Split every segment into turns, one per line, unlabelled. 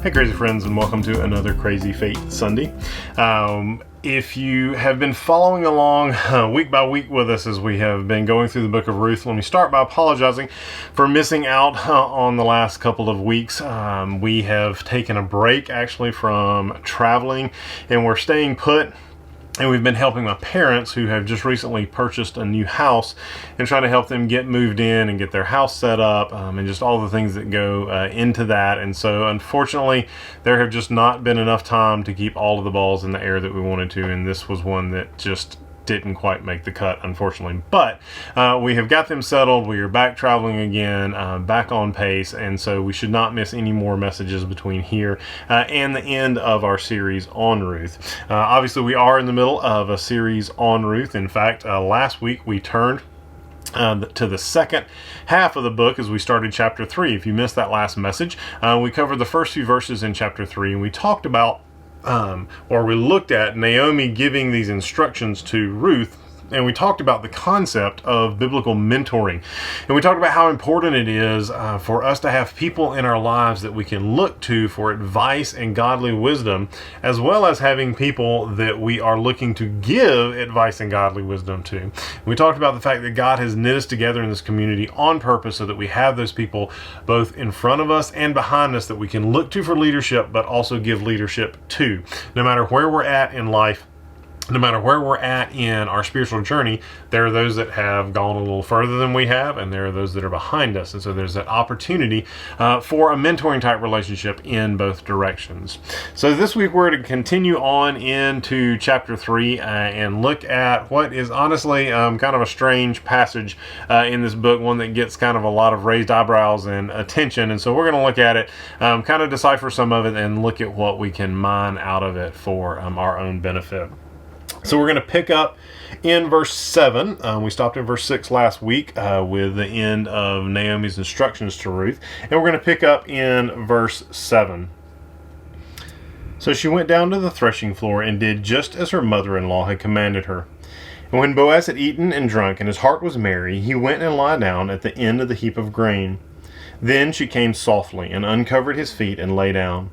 Hey crazy friends, and welcome to another Crazy Fate Sunday. If you have been following along week by week with us as we have been going through the book of Ruth, let me start by apologizing for missing out on the last couple of weeks. We have taken a break actually from traveling, and we're staying put. And we've been helping my parents who have just recently purchased a new house and trying to help them get moved in and get their house set up and just all the things that go into that. And so unfortunately, there have just not been enough time to keep all of the balls in the air that we wanted to. And this was one that just didn't quite make the cut, unfortunately. But we have got them settled. We are back traveling again, back on pace, and so we should not miss any more messages between here and the end of our series on Ruth. Obviously, we are in the middle of a series on Ruth. In fact, last week we turned to the second half of the book as we started chapter 3. If you missed that last message, we covered the first few verses in chapter 3, and we talked about we looked at Naomi giving these instructions to Ruth, and we talked about the concept of biblical mentoring. And we talked about how important it is for us to have people in our lives that we can look to for advice and godly wisdom, as well as having people that we are looking to give advice and godly wisdom to. And we talked about the fact that God has knit us together in this community on purpose so that we have those people both in front of us and behind us that we can look to for leadership, but also give leadership to. No matter where we're at in life, no matter where we're at in our spiritual journey, there are those that have gone a little further than we have, and there are those that are behind us. And so there's that opportunity for a mentoring type relationship in both directions. So this week we're to continue on into chapter 3 and look at what is honestly kind of a strange passage in this book, one that gets kind of a lot of raised eyebrows and attention. And so we're going to look at it, kind of decipher some of it, and look at what we can mine out of it for our own benefit. So we're going to pick up in verse 7. We stopped in verse 6 last week with the end of Naomi's instructions to Ruth. And we're going to pick up in verse 7. So she went down to the threshing floor and did just as her mother-in-law had commanded her. And when Boaz had eaten and drunk and his heart was merry, he went and lay down at the end of the heap of grain. Then she came softly and uncovered his feet and lay down.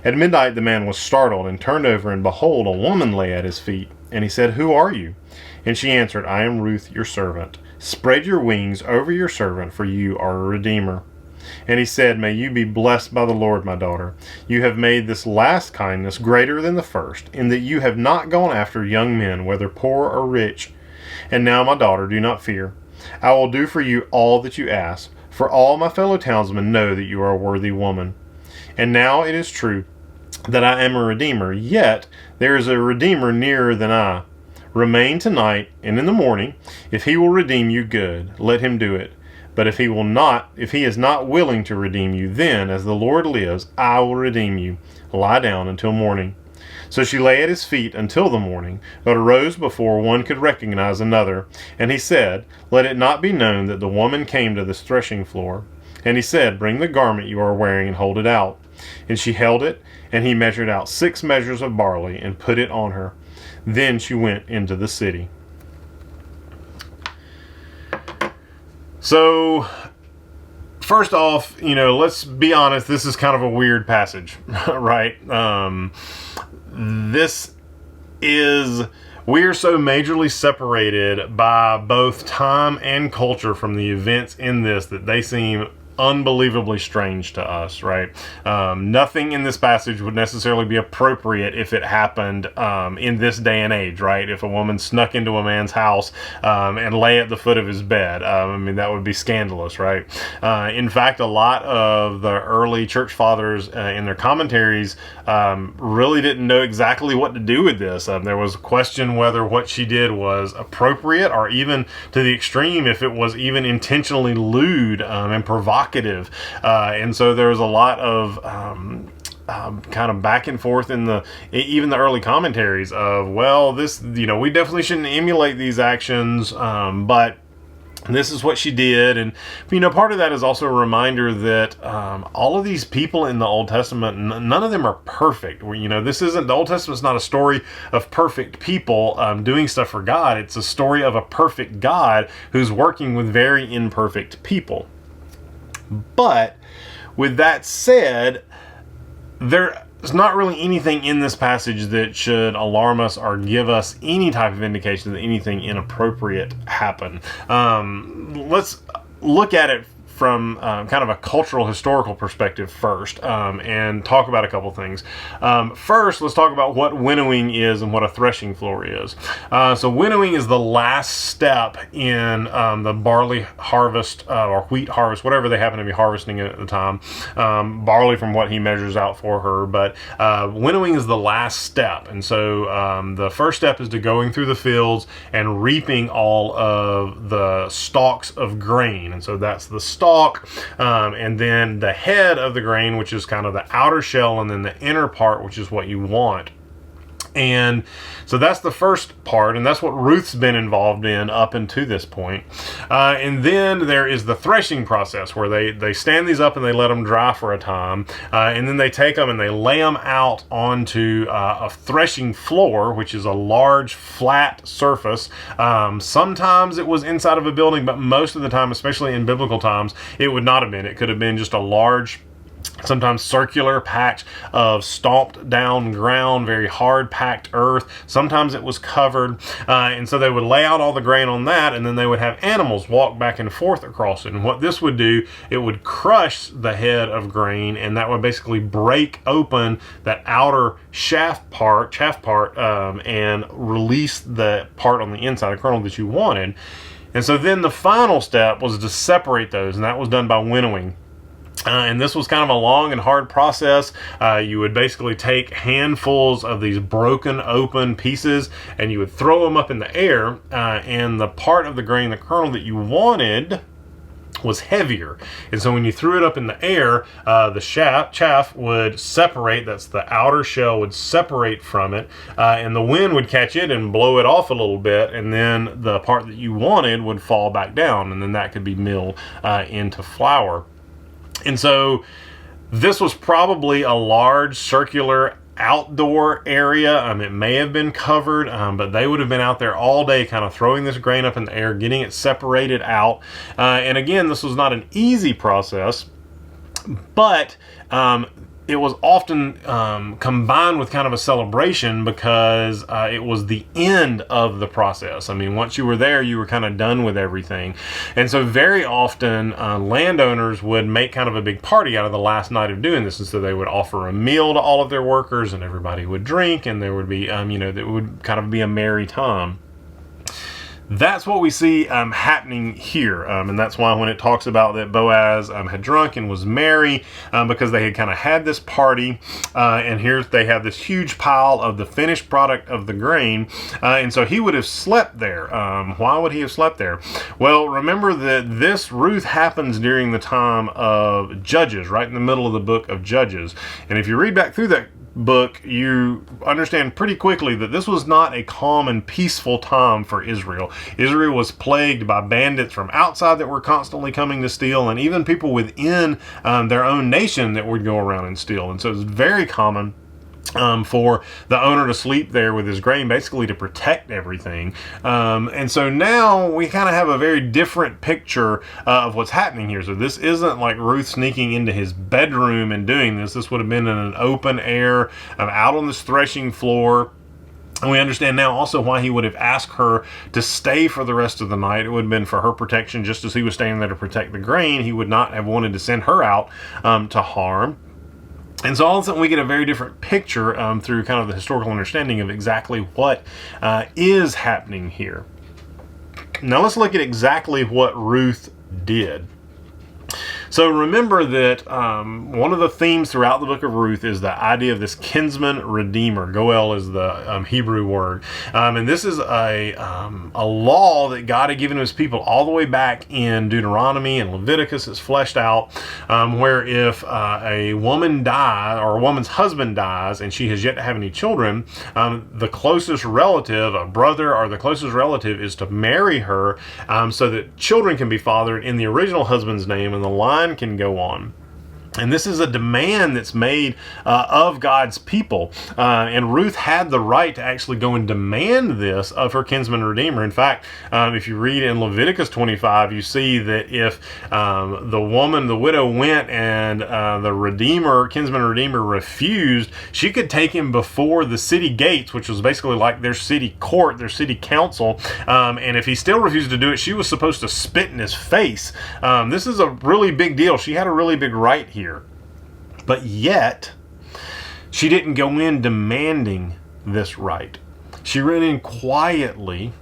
At midnight the man was startled and turned over, and behold, a woman lay at his feet. And he said, "Who are you?" And she answered, "I am Ruth, your servant. Spread your wings over your servant, for you are a redeemer." And he said, "May you be blessed by the Lord, my daughter. You have made this last kindness greater than the first, in that you have not gone after young men, whether poor or rich. And now, my daughter, do not fear. I will do for you all that you ask, for all my fellow townsmen know that you are a worthy woman. And now it is true that I am a redeemer, yet there is a redeemer nearer than I. Remain tonight, and in the morning, if he will redeem you, good, let him do it. But if he is not willing to redeem you, then, as the Lord lives, I will redeem you. Lie down until morning." So she lay at his feet until the morning, but arose before one could recognize another. And he said, "Let it not be known that the woman came to this threshing floor." And he said, "Bring the garment you are wearing and hold it out." And she held it, and he measured out 6 measures of barley and put it on her. Then she went into the city. So, first off, let's be honest, this is kind of a weird passage, right? We are so majorly separated by both time and culture from the events in this that they seem unbelievably strange to us, right? Nothing in this passage would necessarily be appropriate if it happened in this day and age, right? If a woman snuck into a man's house and lay at the foot of his bed, that would be scandalous, right? In fact, a lot of the early church fathers in their commentaries really didn't know exactly what to do with this. There was a question whether what she did was appropriate, or even to the extreme, if it was even intentionally lewd and provocative. And so there was a lot of kind of back and forth in even the early commentaries of, well, this, we definitely shouldn't emulate these actions, but this is what she did. And part of that is also a reminder that all of these people in the Old Testament, none of them are perfect. The Old Testament's not a story of perfect people doing stuff for God. It's a story of a perfect God who's working with very imperfect people. But with that said, there's not really anything in this passage that should alarm us or give us any type of indication that anything inappropriate happened. Let's look at it from kind of a cultural historical perspective first, and talk about a couple things. First, let's talk about what winnowing is and what a threshing floor is. So winnowing is the last step in the barley harvest or wheat harvest, whatever they happen to be harvesting at the time. Barley from what he measures out for her, but winnowing is the last step. And so the first step is to going through the fields and reaping all of the stalks of grain. And so that's the stalk. And then the head of the grain, which is kind of the outer shell, and then the inner part, which is what you want. And so that's the first part, and that's what Ruth's been involved in up until this point. And then there is the threshing process, where they stand these up and they let them dry for a time, and then they take them and they lay them out onto a threshing floor, which is a large flat surface. Sometimes it was inside of a building, but most of the time, especially in biblical times, it would not have been. It could have been just a large, sometimes circular patch of stomped down ground, very hard packed earth. Sometimes it was covered, and so they would lay out all the grain on that, and then they would have animals walk back and forth across it. And what this would do, it would crush the head of grain, and that would basically break open that outer chaff part, and release the part on the inside, the kernel that you wanted. And so then the final step was to separate those, and that was done by winnowing. And this was kind of a long and hard process. You would basically take handfuls of these broken open pieces and you would throw them up in the air, and the part of the grain, the kernel that you wanted, was heavier. And so when you threw it up in the air, the chaff would separate. That's the outer shell would separate from it, and the wind would catch it and blow it off a little bit, and then the part that you wanted would fall back down, and then that could be milled into flour. And so this was probably a large circular outdoor area. It may have been covered, but they would have been out there all day kind of throwing this grain up in the air, getting it separated out. And again, this was not an easy process, but it was often combined with kind of a celebration, because it was the end of the process. I mean, once you were there, you were kind of done with everything. And so very often landowners would make kind of a big party out of the last night of doing this. And so they would offer a meal to all of their workers, and everybody would drink, and there would be, it would kind of be a merry time. That's what we see happening here, and that's why when it talks about that Boaz had drunk and was merry, because they had kind of had this party, and here they have this huge pile of the finished product of the grain, and so he would have slept there. Why would he have slept there? Well, remember that this Ruth happens during the time of Judges, right in the middle of the book of Judges, and if you read back through that book, you understand pretty quickly that this was not a calm and peaceful time for Israel. Israel was plagued by bandits from outside that were constantly coming to steal, and even people within their own nation that would go around and steal. And so it's very common for the owner to sleep there with his grain, basically to protect everything. And so now we kind of have a very different picture of what's happening here. So this isn't like Ruth sneaking into his bedroom and doing this. This would have been in an open air, out on this threshing floor. And we understand now also why he would have asked her to stay for the rest of the night. It would have been for her protection, just as he was staying there to protect the grain. He would not have wanted to send her out to harm. And so all of a sudden we get a very different picture through kind of the historical understanding of exactly what is happening here. Now let's look at exactly what Ruth did. So remember that one of the themes throughout the book of Ruth is the idea of this kinsman redeemer. Goel is the Hebrew word. And this is a law that God had given to his people all the way back in Deuteronomy and Leviticus. It's fleshed out where if a woman dies, or a woman's husband dies, and she has yet to have any children, the closest relative, a brother or the closest relative, is to marry her so that children can be fathered in the original husband's name and the line can go on. And this is a demand that's made of God's people. And Ruth had the right to actually go and demand this of her kinsman redeemer. In fact, if you read in Leviticus 25, you see that if the widow went and the kinsman redeemer refused, she could take him before the city gates, which was basically like their city court, their city council. And if he still refused to do it, she was supposed to spit in his face. This is a really big deal. She had a really big right here. But yet, she didn't go in demanding this right. She ran in quietly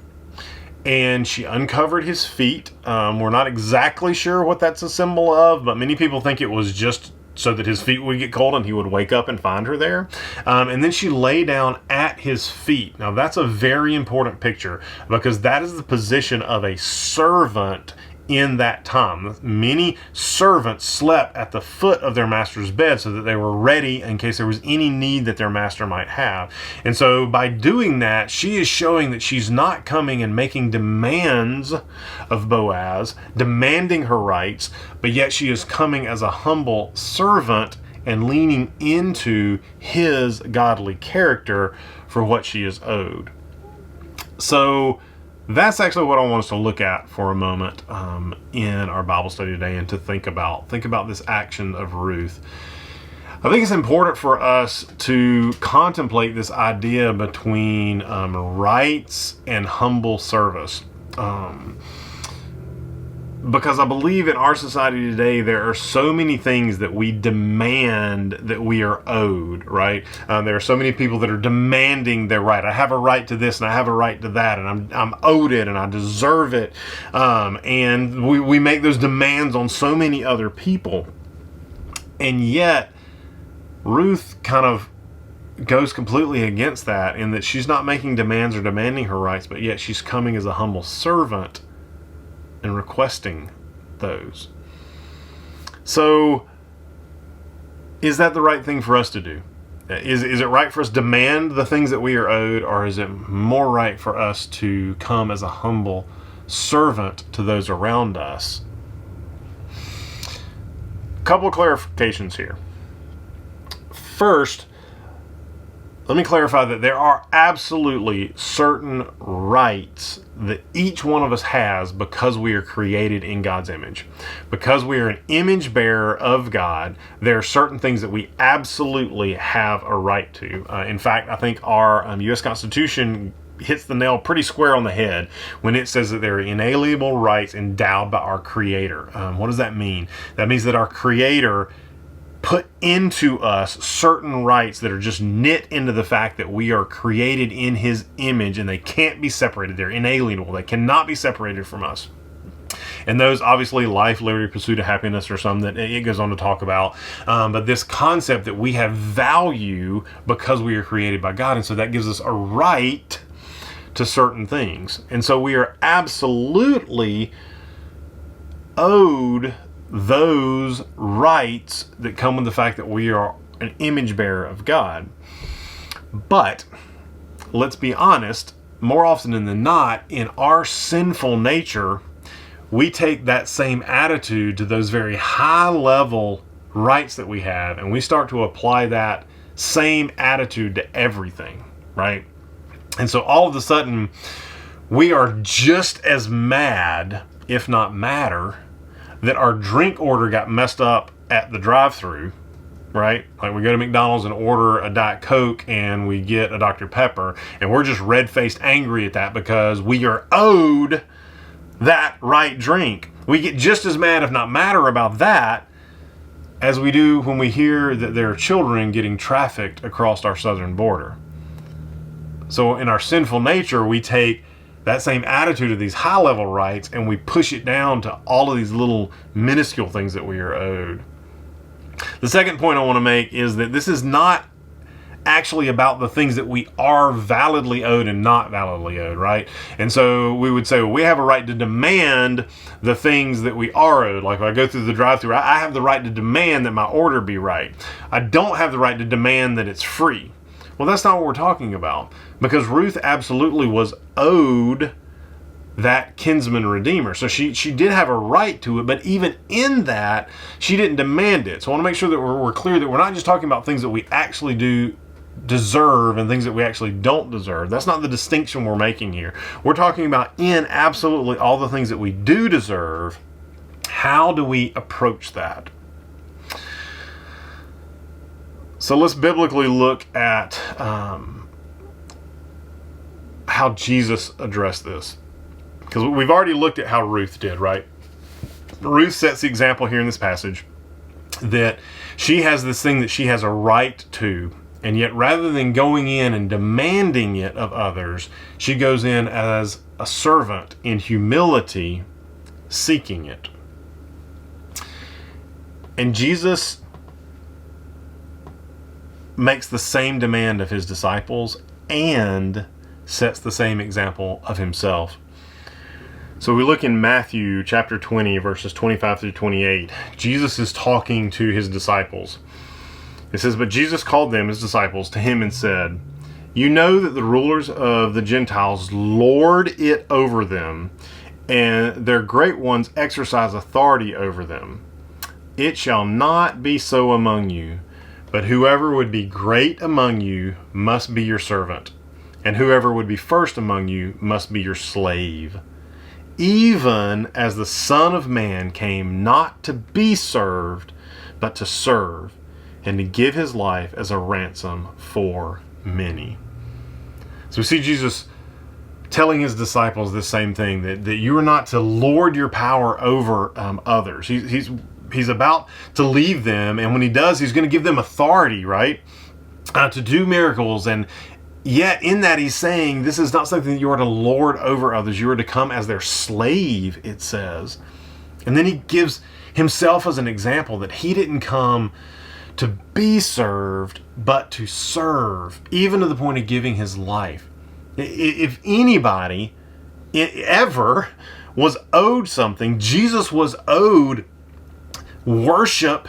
and she uncovered his feet. We're not exactly sure what that's a symbol of, but many people think it was just so that his feet would get cold and he would wake up and find her there. And then she lay down at his feet. Now, that's a very important picture because that is the position of a servant in that time. Many servants slept at the foot of their master's bed so that they were ready in case there was any need that their master might have. And so by doing that, she is showing that she's not coming and making demands of Boaz, demanding her rights, but yet she is coming as a humble servant and leaning into his godly character for what she is owed. So that's actually what I want us to look at for a moment in our Bible study today and to think about this action of Ruth. I think it's important for us to contemplate this idea between rights and humble service. Because I believe in our society today, there are so many things that we demand that we are owed, right? There are so many people that are demanding their right. I have a right to this and I have a right to that and I'm owed it and I deserve it. And we make those demands on so many other people. And yet, Ruth kind of goes completely against that in that she's not making demands or demanding her rights, but yet she's coming as a humble servant and requesting those. So, is that the right thing for us to do? Is it right for us to demand the things that we are owed, or is it more right for us to come as a humble servant to those around us? A couple of clarifications here. First, let me clarify that there are absolutely certain rights that each one of us has because we are created in God's image. Because we are an image bearer of God, there are certain things that we absolutely have a right to. In fact, I think our U.S. Constitution hits the nail pretty square on the head when it says that there are inalienable rights endowed by our Creator. What does that mean? That means that our Creator put into us certain rights that are just knit into the fact that we are created in His image and they can't be separated. They're inalienable. They cannot be separated from us. And those, obviously, life, liberty, pursuit of happiness are some that it goes on to talk about. But this concept that we have value because we are created by God. And so that gives us a right to certain things. And so we are absolutely owed those rights that come with the fact that we are an image bearer of God. But let's be honest, more often than not, in our sinful nature, we take that same attitude to those very high level rights that we have, and we start to apply that same attitude to everything, right? And so all of a sudden, we are just as mad, if not madder, that our drink order got messed up at the drive-thru, right? Like we go to McDonald's and order a Diet Coke and we get a Dr. Pepper, and we're just red-faced angry at that because we are owed that right drink. We get just as mad, if not madder, about that as we do when we hear that there are children getting trafficked across our southern border. So in our sinful nature, we take that same attitude of these high-level rights and we push it down to all of these little minuscule things that we are owed. The second point I want to make is that this is not actually about the things that we are validly owed and not validly owed, right? And so we would say, well, we have a right to demand the things that we are owed. Like if I go through the drive-thru, I have the right to demand that my order be right. I don't have the right to demand that it's free. Well, that's not what we're talking about, because Ruth absolutely was owed that kinsman redeemer. So she did have a right to it, but even in that, she didn't demand it. So I want to make sure that we're clear that we're not just talking about things that we actually do deserve and things that we actually don't deserve. That's not the distinction we're making here. We're talking about in absolutely all the things that we do deserve. How do we approach that? So let's biblically look at how Jesus addressed this. Because we've already looked at how Ruth did, right? Ruth sets the example here in this passage that she has this thing that she has a right to, and yet rather than going in and demanding it of others, she goes in as a servant in humility, seeking it. And Jesus makes the same demand of his disciples and sets the same example of himself. So we look in Matthew chapter 20, verses 25 through 28. Jesus is talking to his disciples. It says, "But Jesus called them, his disciples, to him and said, 'You know that the rulers of the Gentiles lord it over them, and their great ones exercise authority over them. It shall not be so among you, but whoever would be great among you must be your servant, and whoever would be first among you must be your slave. Even as the Son of Man came not to be served, but to serve, and to give his life as a ransom for many.'" So we see Jesus telling his disciples the same thing, that you are not to lord your power over others. He's about to leave them, and when he does, he's going to give them authority, right? To do miracles, and yet in that he's saying this is not something that you are to lord over others. You are to come as their slave, it says. And then he gives himself as an example that he didn't come to be served, but to serve, even to the point of giving his life. If anybody ever was owed something, Jesus was owed worship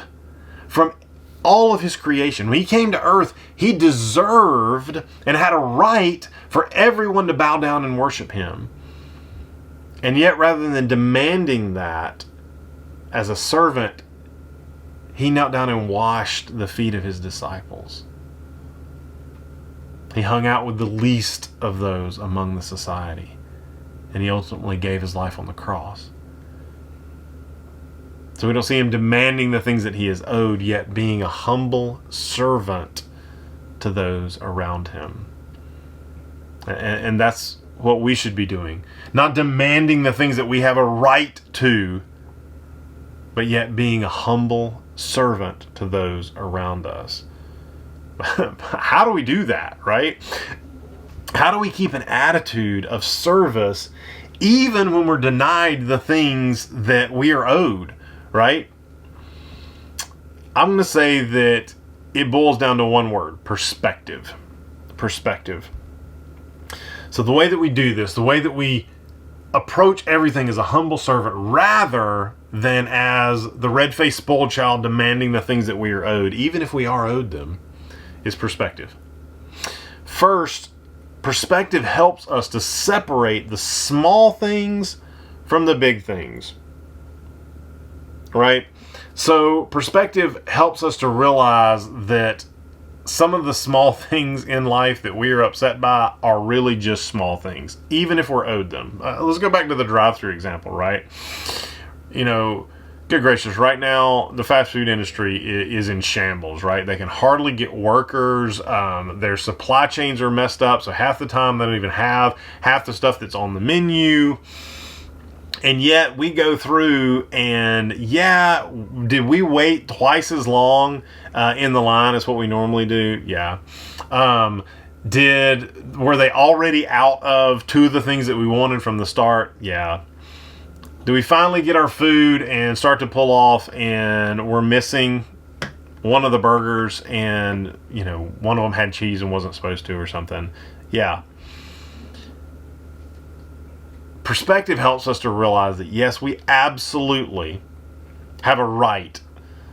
from all of his creation. When he came to earth, he deserved and had a right for everyone to bow down and worship him. And yet, rather than demanding that as a servant, he knelt down and washed the feet of his disciples. He hung out with the least of those among the society, and he ultimately gave his life on the cross. So we don't see him demanding the things that he is owed, yet being a humble servant to those around him. And that's what we should be doing. Not demanding the things that we have a right to, but yet being a humble servant to those around us. How do we do that, right? How do we keep an attitude of service even when we're denied the things that we are owed, right? I'm going to say that it boils down to one word: perspective. Perspective. So the way that we do this, the way that we approach everything as a humble servant rather than as the red-faced spoiled child demanding the things that we are owed, even if we are owed them, is perspective. First, perspective helps us to separate the small things from the big things, right? So perspective helps us to realize that some of the small things in life that we are upset by are really just small things, even if we're owed them. Let's go back to the drive-thru example, right? You know, good gracious, right now the fast food industry is in shambles, right? They can hardly get workers. Their supply chains are messed up, so half the time they don't even have half the stuff that's on the menu. And yet we go through and did we wait twice as long in the line as what we normally do? Yeah. Were they already out of two of the things that we wanted from the start? Yeah. Do we finally get our food and start to pull off and we're missing one of the burgers and, you know, one of them had cheese and wasn't supposed to or something? Yeah. Perspective helps us to realize that, yes, we absolutely have a right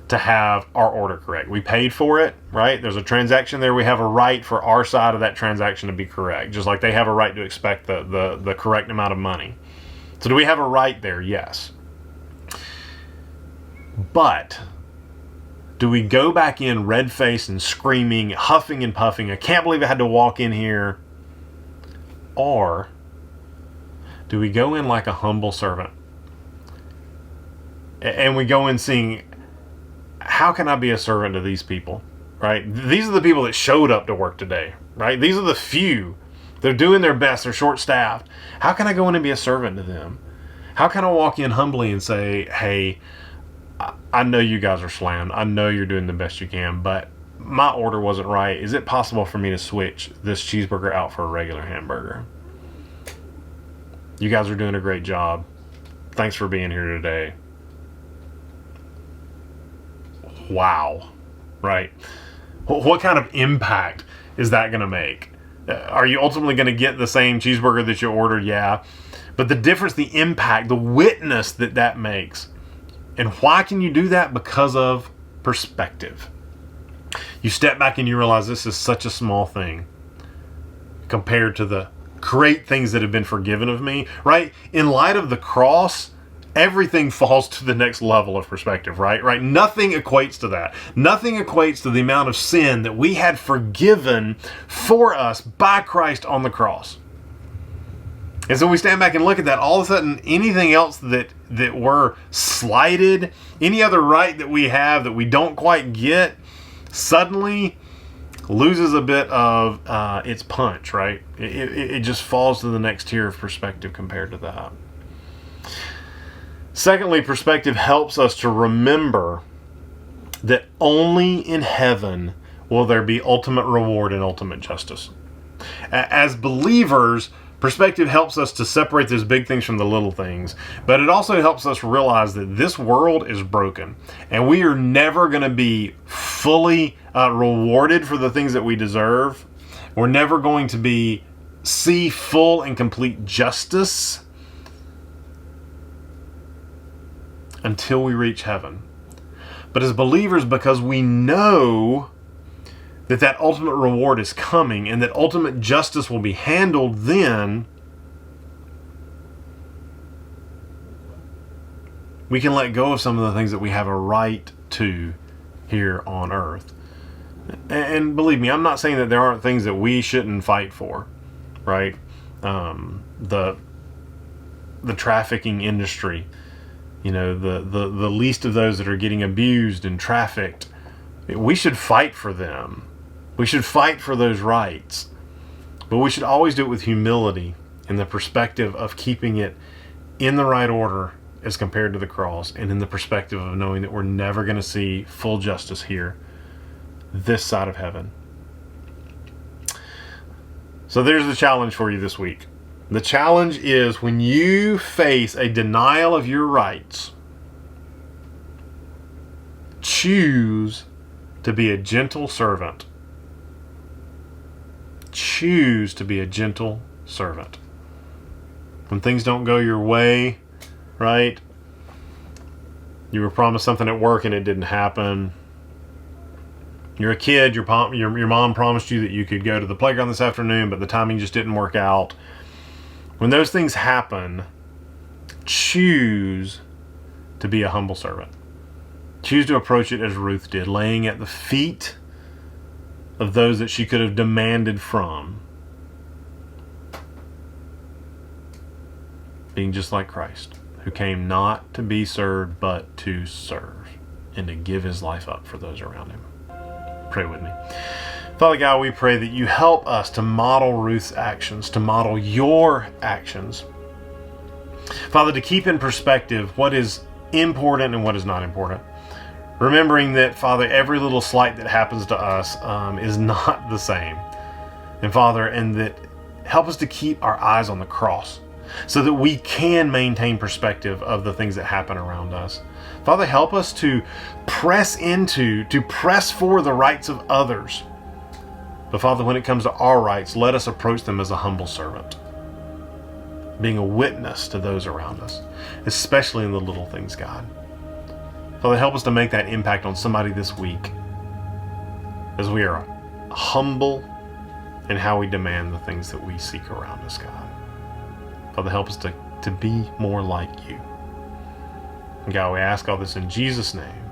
to have our order correct. We paid for it, right? There's a transaction there. We have a right for our side of that transaction to be correct, just like they have a right to expect the correct amount of money. So do we have a right there? Yes. But do we go back in red-faced and screaming, huffing and puffing, I can't believe I had to walk in here? Or do we go in like a humble servant? And we go in seeing, how can I be a servant to these people? Right? These are the people that showed up to work today. Right? These are the few. They're doing their best. They're short-staffed. How can I go in and be a servant to them? How can I walk in humbly and say, hey, I know you guys are slammed. I know you're doing the best you can, but my order wasn't right. Is it possible for me to switch this cheeseburger out for a regular hamburger? You guys are doing a great job. Thanks for being here today. Wow. Right? What kind of impact is that going to make? Are you ultimately going to get the same cheeseburger that you ordered? Yeah. But the difference, the impact, the witness that makes. And why can you do that? Because of perspective. You step back and you realize this is such a small thing compared to the great things that have been forgiven of me, right? In light of the cross, everything falls to the next level of perspective, right? Nothing equates to that. Nothing equates to the amount of sin that we had forgiven for us by Christ on the cross. And so we stand back and look at that. All of a sudden, anything else that we're slighted, any other right that we have that we don't quite get, suddenly loses a bit of its punch, right? It just falls to the next tier of perspective compared to that. Secondly, perspective helps us to remember that only in heaven will there be ultimate reward and ultimate justice. As believers, perspective helps us to separate those big things from the little things, but it also helps us realize that this world is broken and we are never going to be fully rewarded for the things that we deserve. We're never going to see full and complete justice until we reach heaven. But as believers, because we know that ultimate reward is coming and that ultimate justice will be handled then, we can let go of some of the things that we have a right to here on earth. And believe me, I'm not saying that there aren't things that we shouldn't fight for, right? The trafficking industry, the least of those that are getting abused and trafficked, we should fight for them. We should fight for those rights, but we should always do it with humility in the perspective of keeping it in the right order as compared to the cross, and in the perspective of knowing that we're never going to see full justice here, this side of heaven. So there's the challenge for you this week. The challenge is, when you face a denial of your rights, choose to be a gentle servant. Choose to be a gentle servant. When things don't go your way, right? You were promised something at work and it didn't happen. You're a kid, your mom promised you that you could go to the playground this afternoon, but the timing just didn't work out. When those things happen, choose to be a humble servant. Choose to approach it as Ruth did, laying at the feet of those that she could have demanded from. Being just like Christ, who came not to be served, but to serve, and to give his life up for those around him. Pray with me. Father God, we pray that you help us to model Ruth's actions, to model your actions. Father, to keep in perspective what is important and what is not important. Remembering that, Father, every little slight that happens to us is not the same. And Father, and that help us to keep our eyes on the cross so that we can maintain perspective of the things that happen around us. Father, help us to press for the rights of others. But Father, when it comes to our rights, let us approach them as a humble servant, being a witness to those around us, especially in the little things, God. Father, help us to make that impact on somebody this week as we are humble in how we demand the things that we seek around us, God. Father, help us to to be more like you. And God, we ask all this in Jesus' name.